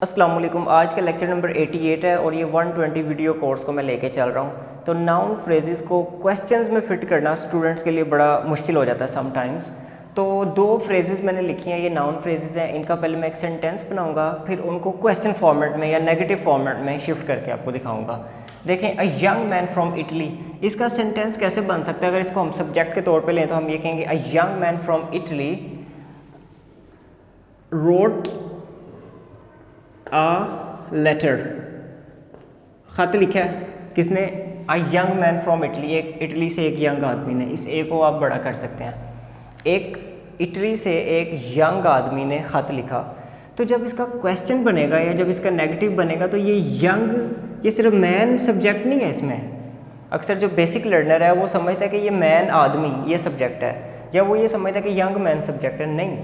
अस्सलाम वालेकुम। आज का लेक्चर नंबर 88 है और ये 120 वीडियो कोर्स को मैं लेके चल रहा हूँ। तो नाउन फ्रेजेस को क्वेश्चंस में फ़िट करना स्टूडेंट्स के लिए बड़ा मुश्किल हो जाता है समटाइम्स। तो दो फ्रेजेस मैंने लिखी हैं, ये नाउन फ्रेजेस हैं। इनका पहले मैं एक सेंटेंस बनाऊंगा, फिर उनको क्वेश्चन फॉर्मेट में या नेगेटिव फॉर्मेट में शिफ्ट करके आपको दिखाऊंगा। देखें, अ यंग मैन फ्रॉम इटली, इसका सेंटेंस कैसे बन सकता है? अगर इसको हम सब्जेक्ट के तौर पर लें तो हम ये कहेंगे a young man from Italy wrote a letter, ख़त लिखा है किसने? A young man from Italy, एक इटली से एक यंग आदमी ने। इस ए को आप बड़ा कर सकते हैं। एक इटली से एक यंग आदमी ने ख़त लिखा। तो जब इसका क्वेश्चन बनेगा या जब इसका नेगेटिव बनेगा तो ये यंग, ये सिर्फ मैन सब्जेक्ट नहीं है इसमें। अक्सर जो बेसिक लर्नर है वो समझता है कि ये मैन आदमी ये सब्जेक्ट है, या वो ये समझता है कि यंग मैन सब्जेक्ट है। नहीं,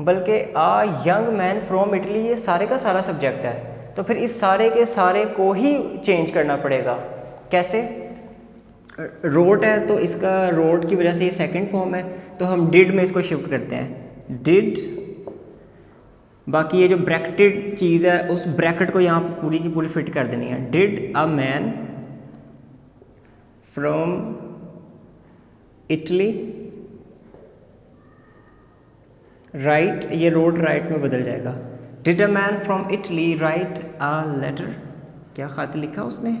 बल्कि आ यंग मैन फ्रॉम इटली ये सारे का सारा सब्जेक्ट है। तो फिर इस सारे के सारे को ही चेंज करना पड़ेगा। कैसे? रोट है तो इसका रोट की वजह से ये सेकंड फॉर्म है, तो हम डिड में इसको शिफ्ट करते हैं, डिड। बाकी ये जो ब्रैकेटेड चीज़ है उस ब्रैकेट को यहाँ पूरी की पूरी फिट कर देनी है। Did a man from Italy write, ये रोट राइट में बदल जाएगा। Did a man from Italy write a letter, क्या ख़त लिखा उसने?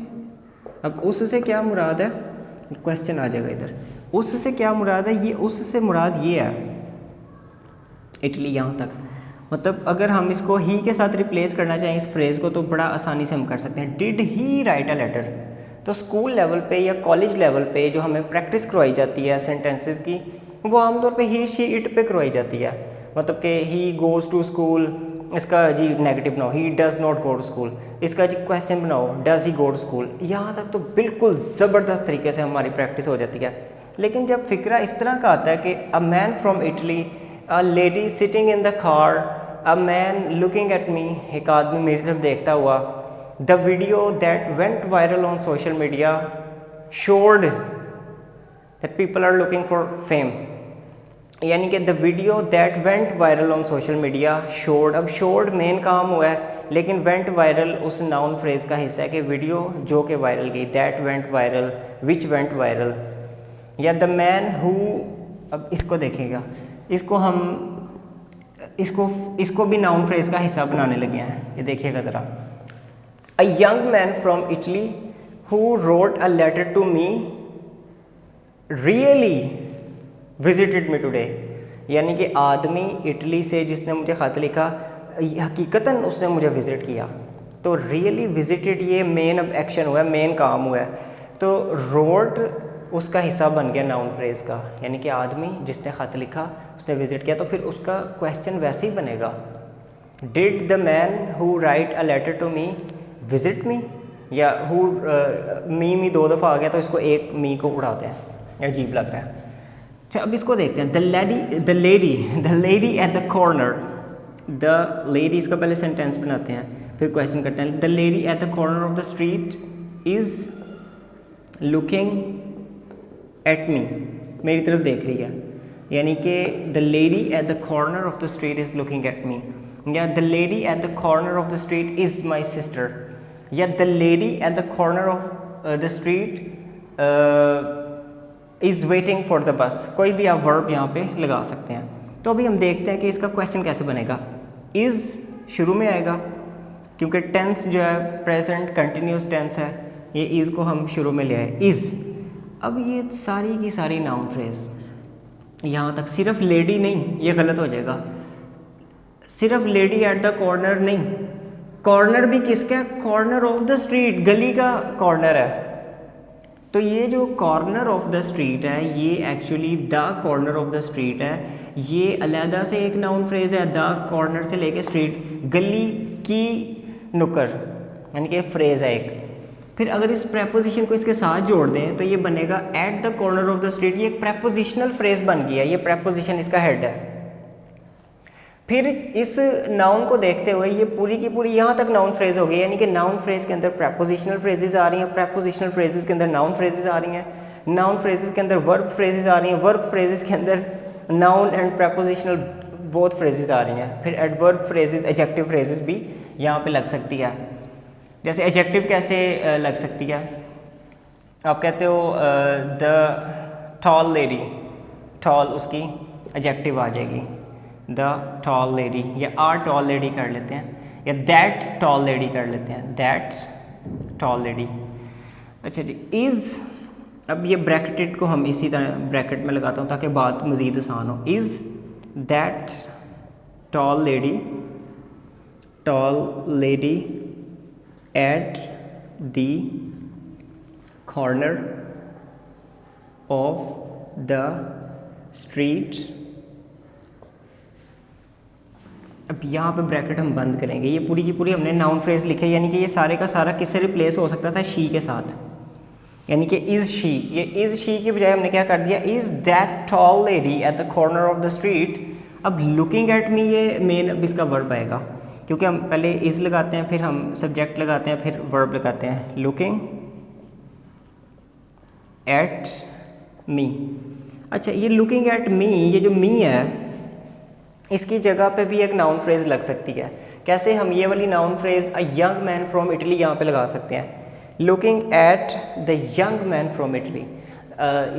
अब उससे क्या मुराद है? क्वेश्चन आ जाएगा इधर। उससे क्या मुराद है? ये उससे मुराद ये है इटली यहाँ तक। मतलब अगर हम इसको ही के साथ रिप्लेस करना चाहें इस फ्रेज़ को तो बड़ा आसानी से हम कर सकते हैं। Did he write a letter. तो स्कूल लेवल पे या कॉलेज लेवल पे जो हमें प्रैक्टिस करवाई जाती है सेंटेंसेस की, वो आमतौर पे ही शी इट पे करवाई जाती है। मतलब कि ही गोज़ टू स्कूल, इसका जी नेगेटिव बनाओ, he does not go to school. इसका जी क्वेश्चन बनाओ, does he go to school. यहाँ तक तो बिल्कुल ज़बरदस्त तरीके से हमारी प्रैक्टिस हो जाती है। लेकिन जब फ़िक्रा इस तरह का आता है कि a man from Italy, a lady sitting in the car, a man looking at me, एक आदमी मेरी तरफ देखता हुआ, the video that went viral on social media showed that people are looking for fame, यानी कि the video that went viral on social media showed. अब showed main काम हुआ है, लेकिन वेंट वायरल उस नाउन फ्रेज का हिस्सा है कि वीडियो जो कि वायरल गई, that went viral, which went viral, या द मैन हु। अब इसको देखेगा, इसको हम इसको भी नाउन फ्रेज का हिस्सा बनाने लगे हैं। ये देखिएगा ज़रा, a young man from Italy who wrote a letter to me really visited me today, यानी कि आदमी इटली से जिसने मुझे ख़त लिखा हकीकतन उसने मुझे विज़िट किया। तो रियली विजिटेड ये मेन अब एक्शन हुआ है, मेन काम हुआ है। तो रोड उसका हिस्सा बन गया नाउन फ्रेज़ का, यानी कि आदमी जिसने ख़त लिखा उसने विज़िट किया। तो फिर उसका क्वेश्चन वैसे ही बनेगा, did the man who write a letter to me visit me, या हु मी दो दफ़ा आ गया तो इसको एक मी को उड़ाते हैं, अजीब लग रहा है। अच्छा, अब इसको देखते हैं। The lady at the corner, the lady, इसका पहले सेंटेंस बनाते हैं फिर क्वेश्चन करते हैं। The lady at the corner of the street is looking at me, मेरी तरफ देख रही है, यानी कि the lady at the corner of the street is looking at me, या the lady at the corner of the street is my sister, या the lady at the corner of the street is waiting for the bus. कोई भी आप verb यहाँ पे लगा सकते हैं। तो अभी हम देखते हैं कि इसका क्वेश्चन कैसे बनेगा। इज़ शुरू में आएगा क्योंकि टेंस जो है प्रेजेंट कंटिन्यूस टेंस है, ये इज़ को हम शुरू में ले आए, इज़। अब ये सारी की सारी नाउन फ्रेज यहाँ तक, सिर्फ लेडी नहीं, ये गलत हो जाएगा। सिर्फ लेडी एट द कॉर्नर नहीं, कॉर्नर भी किसका? कॉर्नर ऑफ द स्ट्रीट, गली का कॉर्नर है। तो ये जो कॉर्नर ऑफ द स्ट्रीट है ये actually the corner of the street है, ये अलहदा से एक नाउन फ्रेज है। द कॉर्नर से लेके स्ट्रीट, गली की नुक्कड़, यानी कि फ्रेज है एक। फिर अगर इस प्रेपोजिशन को इसके साथ जोड़ दें तो ये बनेगा eight the corner of the street, ये एक प्रेपोजिशनल फ्रेज बन गया, ये प्रेपोजिशन इसका हेड है। फिर इस नाउन को देखते हुए ये पूरी की पूरी यहाँ तक नाउन फ्रेज हो गई, यानी कि नाउन फ्रेज के अंदर प्रेपोजिशनल फ्रेजेस आ रही हैं, प्रेपोजिशनल फ्रेजेस के अंदर नाउन फ्रेजेस आ रही हैं, नाउन फ्रेजेस के अंदर वर्ब फ्रेजेस आ रही हैं, वर्ब फ्रेजेस के अंदर noun and prepositional both phrases आ रही हैं। फिर एडवर्ब फ्रेजेस, एडजेक्टिव फ्रेजेस भी यहाँ पे लग सकती है। जैसे एडजेक्टिव कैसे लग सकती है, आप कहते हो द टॉल लेडी, टॉल उसकी एडजेक्टिव आ जाएगी, द टॉल लेडी, या आर टॉल लेडी कर लेते हैं, या दैट टॉल लेडी कर लेते हैं, दैट टॉल लेडी। अच्छा जी, इज़, अब ये ब्रैकेटेड को हम इसी तरह ब्रैकेट में लगाता हूँ ताकि बात मज़ीद आसान हो। Is that toll lady at the corner of the street. अब यहाँ पे ब्रैकेट हम बंद करेंगे। ये पूरी की पूरी हमने नाउन फ्रेज लिखे, यानी कि ये सारे का सारा किससे रिप्लेस हो सकता था, शी के साथ, यानी कि इज़ शी। ये इज़ शी की बजाय हमने क्या कर दिया, is that toll lady at the corner of the street. अब लुकिंग एट मी, ये मेन अब इसका वर्ब आएगा, क्योंकि हम पहले इज़ लगाते हैं, फिर हम सब्जेक्ट लगाते हैं, फिर वर्ब लगाते हैं। लुकिंग एट मी। अच्छा, ये लुकिंग एट मी, ये जो मी है इसकी जगह पे भी एक नाउन फ्रेज लग सकती है। कैसे, हम ये वाली noun phrase a young man from Italy यहाँ पे लगा सकते हैं। Looking at the young man from Italy,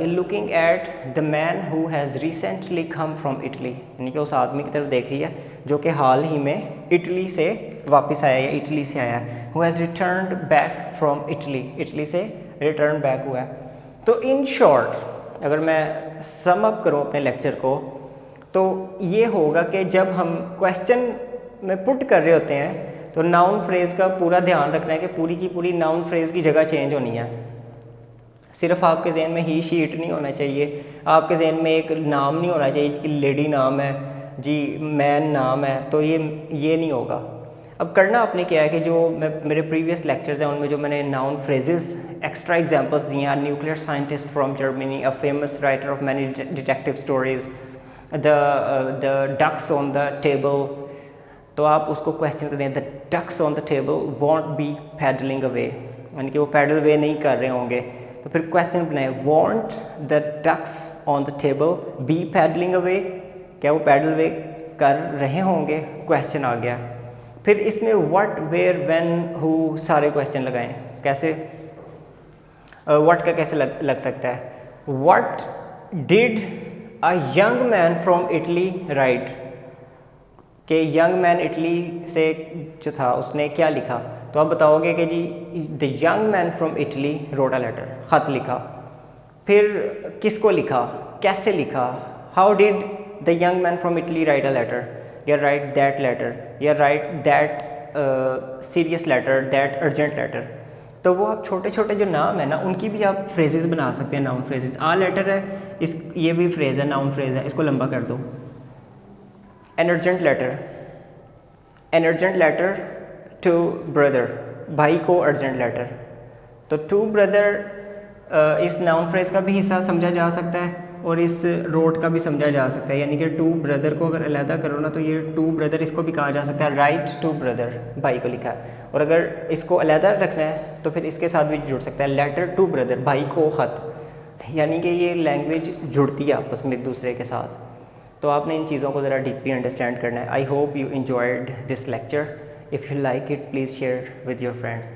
looking at the man who has recently come from Italy, यानी कि उस आदमी की तरफ देख रही है जो कि हाल ही में इटली से वापस आया है, इटली से आया है। Who has returned back from Italy, Italy से रिटर्न बैक हुआ है। तो इन शॉर्ट अगर मैं सम अप करूँ अपने लेक्चर को, तो ये होगा कि जब हम क्वेश्चन में पुट कर रहे होते हैं तो नाउन फ्रेज़ का पूरा ध्यान रखना है कि पूरी की पूरी नाउन फ्रेज़ की जगह चेंज होनी है। सिर्फ आपके जहन में ही शी इट नहीं होना चाहिए, आपके जहन में एक नाम नहीं होना चाहिए कि लेडी नाम है जी, मैन नाम है, तो ये नहीं होगा। अब करना आपने क्या है कि जो मेरे प्रीवियस लेक्चर्स हैं उनमें जो मैंने नाउन फ्रेजेस एक्स्ट्रा एग्जांपल्स दिए हैं, nuclear scientist from Germany, a famous writer of many detective stories, the ducks on the table, तो आप उसको क्वेश्चन करें, the ducks on the table won't be paddling away, यानी कि वो पैडल वे नहीं कर रहे होंगे, तो फिर क्वेश्चन बनाए, won't the ducks on the table be paddling away, क्या वो पैडल वे कर रहे होंगे, क्वेश्चन आ गया। फिर इसमें व्हाट, वेयर, व्हेन, हु सारे क्वेश्चन लगाएं। कैसे, व्हाट का कैसे लग सकता है, what did a young man from Italy right, कि यंग मैन इटली से जो था उसने क्या लिखा, तो आप बताओगे कि जी the young man from Italy wrote a letter, ख़त लिखा। फिर किसको लिखा, कैसे लिखा, how did the young man from Italy write a letter, या राइट दैट लेटर, या write that serious letter, that urgent letter. तो वो आप छोटे छोटे जो नाम है ना उनकी भी आप फ्रेजेस बना सकते हैं, नाउन फ्रेजेस। आ लेटर है, इस ये भी फ्रेज़ है, नाउन फ्रेज़ है, इसको लंबा कर दो। An urgent letter to brother, भाई को अर्जेंट लेटर, तो टू ब्रदर इस नाउन फ्रेज का भी हिस्सा समझा जा सकता है और इस रोट का भी समझा जा सकता है, यानी कि टू ब्रदर को अगर अलहदा करो ना तो ये टू ब्रदर इसको भी कहा जा सकता है, राइट टू ब्रदर, भाई को लिखा है। और अगर इसको अलहदा रखना है तो फिर इसके साथ भी जुड़ सकता है, लेटर टू ब्रदर, भाई को ख़त, यानी कि ये लैंग्वेज जुड़ती है आपस में एक दूसरे के साथ। तो आपने इन चीज़ों को ज़रा डीपली अंडरस्टैंड करना है। I hope you enjoyed this lecture. If you like it, please share with your friends,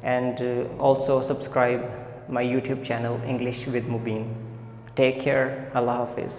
and also subscribe my YouTube channel English with Mubin. Take care. Allah Hafiz.